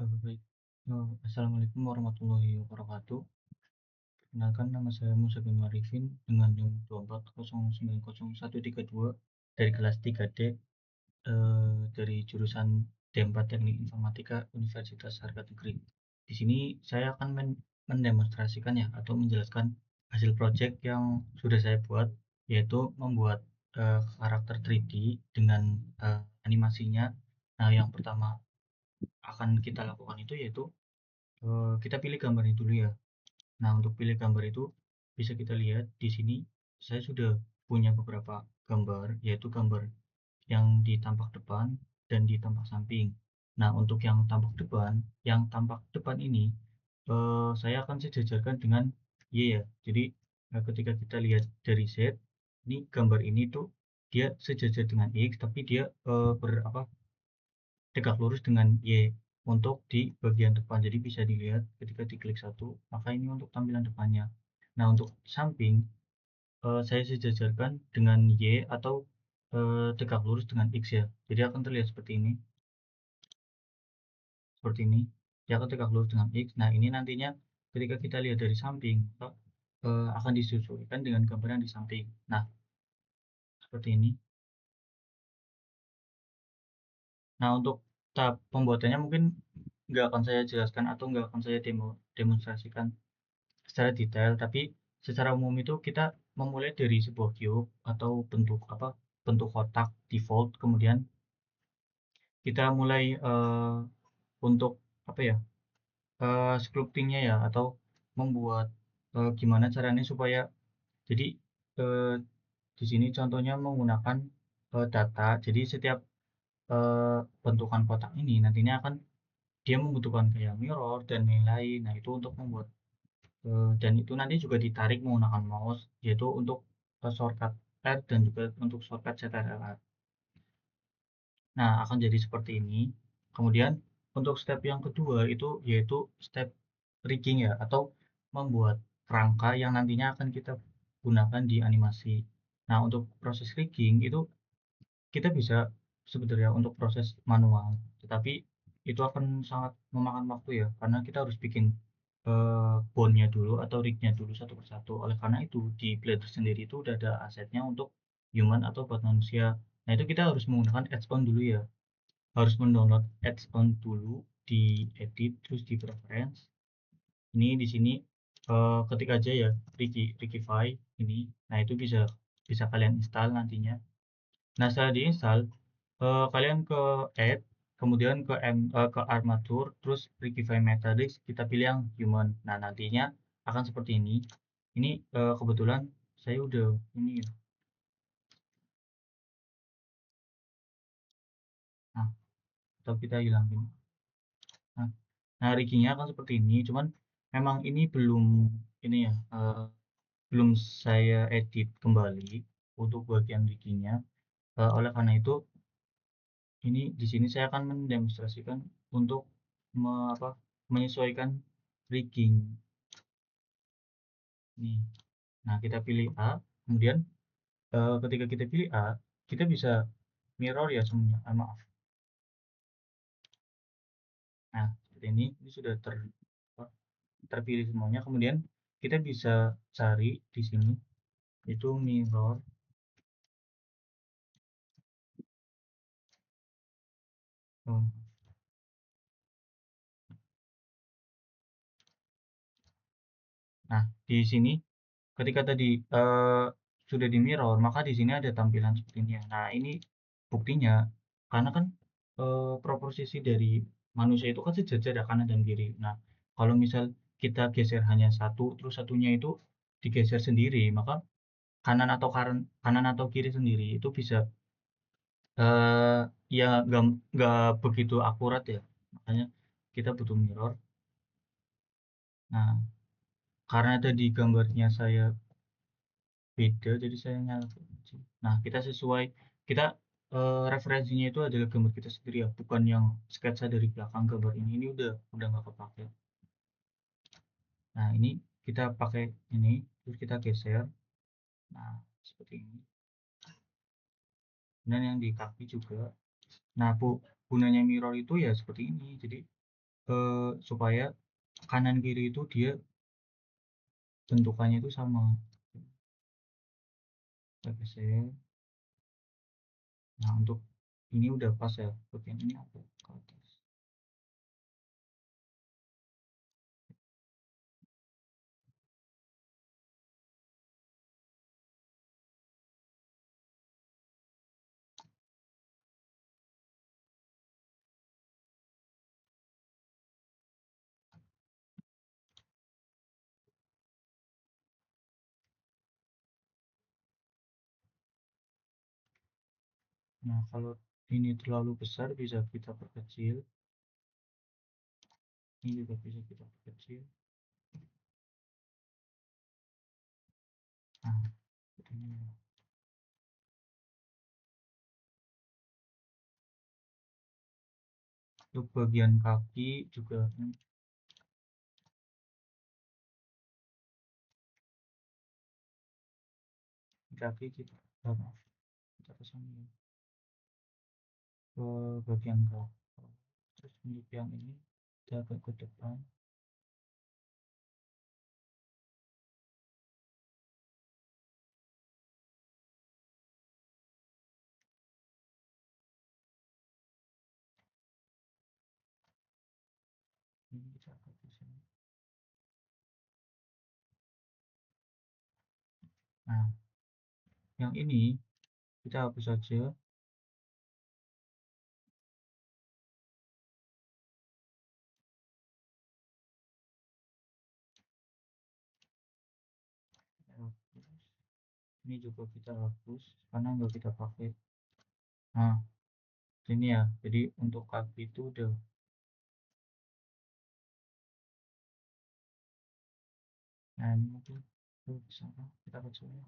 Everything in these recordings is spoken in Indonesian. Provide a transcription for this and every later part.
Baik. Assalamualaikum warahmatullahi wabarakatuh. Perkenalkan nama saya Musa bin Arifin dengan NIM 24090132 dari kelas 3D dari jurusan D4 Teknik Informatika Universitas Harga Negeri. Di sini saya akan mendemonstrasikan ya atau menjelaskan hasil project yang sudah saya buat, yaitu membuat karakter 3D dengan animasinya. Nah, yang pertama akan kita lakukan itu yaitu kita pilih gambarnya dulu ya. Nah, untuk pilih gambar itu bisa kita lihat di sini saya sudah punya beberapa gambar, yaitu gambar yang di tampak depan dan di tampak samping. Nah, untuk yang tampak depan ini saya akan sejajarkan dengan Y ya. Jadi ketika kita lihat dari Z, ini gambar ini tuh dia sejajar dengan X, tapi dia tegak lurus dengan Y untuk di bagian depan. Jadi bisa dilihat ketika diklik satu, maka ini untuk tampilan depannya. Nah, untuk samping, saya sejajarkan dengan Y atau tegak lurus dengan X ya. Jadi akan terlihat seperti ini, seperti ini. Dia akan tegak lurus dengan X. Nah, ini nantinya ketika kita lihat dari samping, maka akan disesuaikan dengan gambar yang di samping. Nah, seperti ini. Nah, untuk tahap pembuatannya mungkin nggak akan saya jelaskan atau nggak akan saya demonstrasikan secara detail, tapi secara umum itu kita memulai dari sebuah cube atau bentuk kotak default, kemudian kita mulai untuk apa ya, sculpting-nya ya atau membuat gimana caranya supaya jadi eee, di sini contohnya menggunakan data. Jadi setiap bentukan kotak ini nantinya akan dia membutuhkan kayak mirror dan lain-lain. Nah, itu untuk membuat dan itu nanti juga ditarik menggunakan mouse, yaitu untuk shortcut R dan juga untuk shortcut CTRL-R. Nah, akan jadi seperti ini. Kemudian untuk step yang kedua itu yaitu step rigging ya, atau membuat kerangka yang nantinya akan kita gunakan di animasi. Nah, untuk proses rigging itu kita bisa sebenarnya untuk proses manual, tetapi itu akan sangat memakan waktu ya, karena kita harus bikin bone-nya dulu atau rig-nya dulu satu persatu. Oleh karena itu, di Blender sendiri itu udah ada asetnya untuk human atau buat manusia. Nah, itu kita harus menggunakan add-on dulu ya. Harus mendownload add-on dulu, di edit, terus di preference. Ini di sini ketik aja ya Rigify ini. Nah, itu bisa bisa kalian install nantinya. Nah, setelah diinstal, kalian ke Add, kemudian ke Armature, terus Rigify Matrix, kita pilih yang Human. Nah, nantinya akan seperti ini. Ini kebetulan saya udah ini ya. Nah, atau kita hilangin. Nah, rigging-nya akan seperti ini, cuman memang ini belum ini ya, belum saya edit kembali untuk bagian rigging-nya. Oleh karena itu, ini di sini saya akan mendemonstrasikan untuk menyesuaikan rigging nih. Nah, kita pilih A, kemudian ketika kita pilih A, kita bisa mirror ya semuanya. Maaf. Nah, seperti ini sudah terpilih semuanya. Kemudian kita bisa cari di sini itu mirror. Oh, nah, di sini ketika tadi sudah di mirror, maka di sini ada tampilan seperti ini ya. Nah, ini buktinya karena kan proporsi dari manusia itu kan sejajar ya kanan dan kiri. Nah, kalau misal kita geser hanya satu, terus satunya itu digeser sendiri, maka kanan atau kiri sendiri itu bisa eh ya nggak begitu akurat ya. Makanya kita butuh mirror. Nah, karena tadi gambarnya saya beda, jadi saya nyalakan aja. Nah, kita referensinya itu adalah gambar kita sendiri ya, bukan yang sketsa dari belakang gambar ini. Ini udah nggak kepake. Nah, ini kita pakai ini, terus kita geser. Nah, seperti ini. Dan yang di kaki juga. Nah, gunanya mirror itu ya seperti ini. Jadi supaya kanan kiri itu dia bentukannya itu sama. Kita geser. Nah, untuk ini udah pas ya, bagian ini aku ke atas. Nah, kalau ini terlalu besar bisa kita perkecil. Ini juga bisa kita perkecil. Nah, ini. Untuk bagian kaki juga kaki kita kita kesini ke bagian kaki. Terus untuk yang ini kita agak ke depan. Ini kita agak ke sini. Nah, yang ini kita hapus saja. Ini juga kita hapus karena nggak kita pakai. Nah, ini ya, jadi untuk kaki itu udah. Nah, ini mungkin bisa kita kecil ya.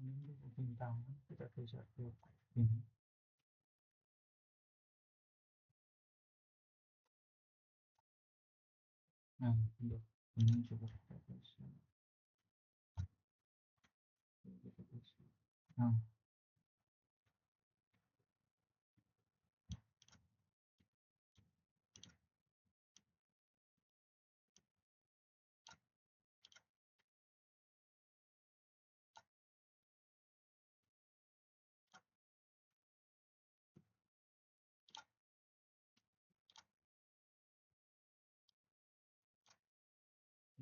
Ini bintang kita geser ke ini. Nah, untuk ini coba kita geser. Nah,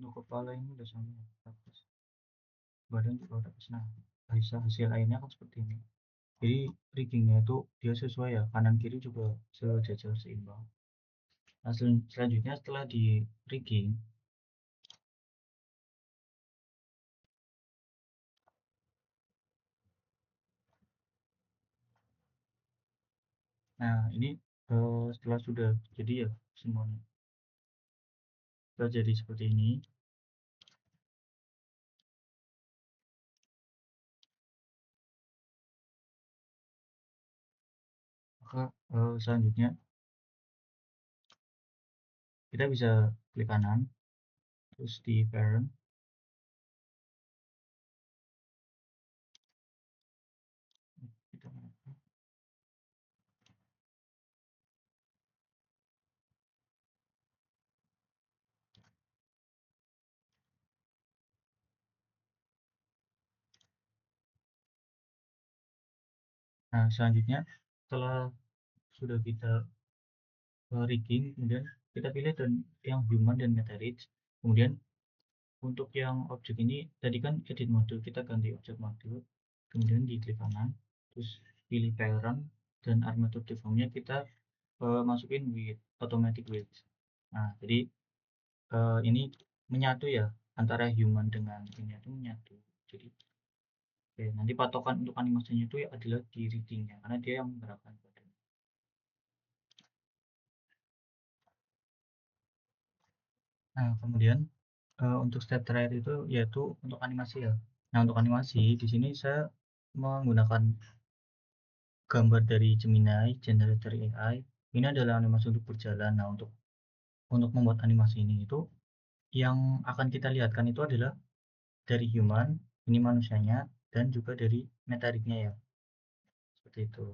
Untuk kepala ini udah sama atas, badan juga udah pas. Nah, hasil lainnya kan seperti ini. Jadi riggingnya itu dia sesuai ya, kanan kiri juga sejajar seimbang. Nah, selanjutnya setelah di rigging, nah ini setelah sudah jadi ya semuanya, setelah jadi seperti ini, maka selanjutnya kita bisa klik kanan, terus di parent, kita nah selanjutnya setelah sudah kita rigging, kemudian kita pilih dan yang human dan meta reach. Kemudian untuk yang objek ini tadi kan edit mode, kita ganti objek mode, kemudian di klik kanan, terus pilih parent dan armature deformnya kita masukin width, automatic width. Nah jadi ini menyatu ya, antara human dengan ini itu menyatu. Jadi oke, nanti patokan untuk animasinya itu adalah di riggingnya karena dia yang menggerakkan badan. Nah kemudian untuk step terakhir itu yaitu untuk animasi ya. Nah untuk animasi di sini saya menggunakan gambar dari Gemini Generator AI. Ini adalah animasi untuk berjalan. Nah untuk membuat animasi ini itu yang akan kita lihatkan itu adalah dari human, ini manusianya, dan juga dari metariknya ya, seperti itu.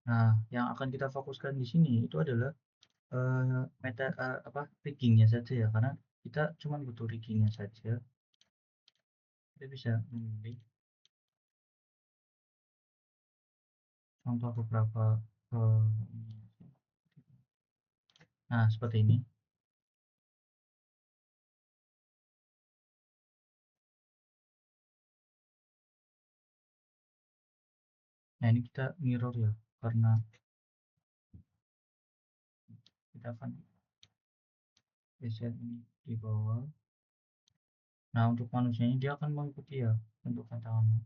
Nah, yang akan kita fokuskan di sini itu adalah riggingnya saja ya, karena kita cuma butuh riggingnya saja. Kita bisa memilih contoh beberapa eh, nah seperti ini. Nah ini kita mirror ya, karena kita akan geser ini di bawah. Nah untuk manusianya dia akan mengikuti ya bentuk tangannya.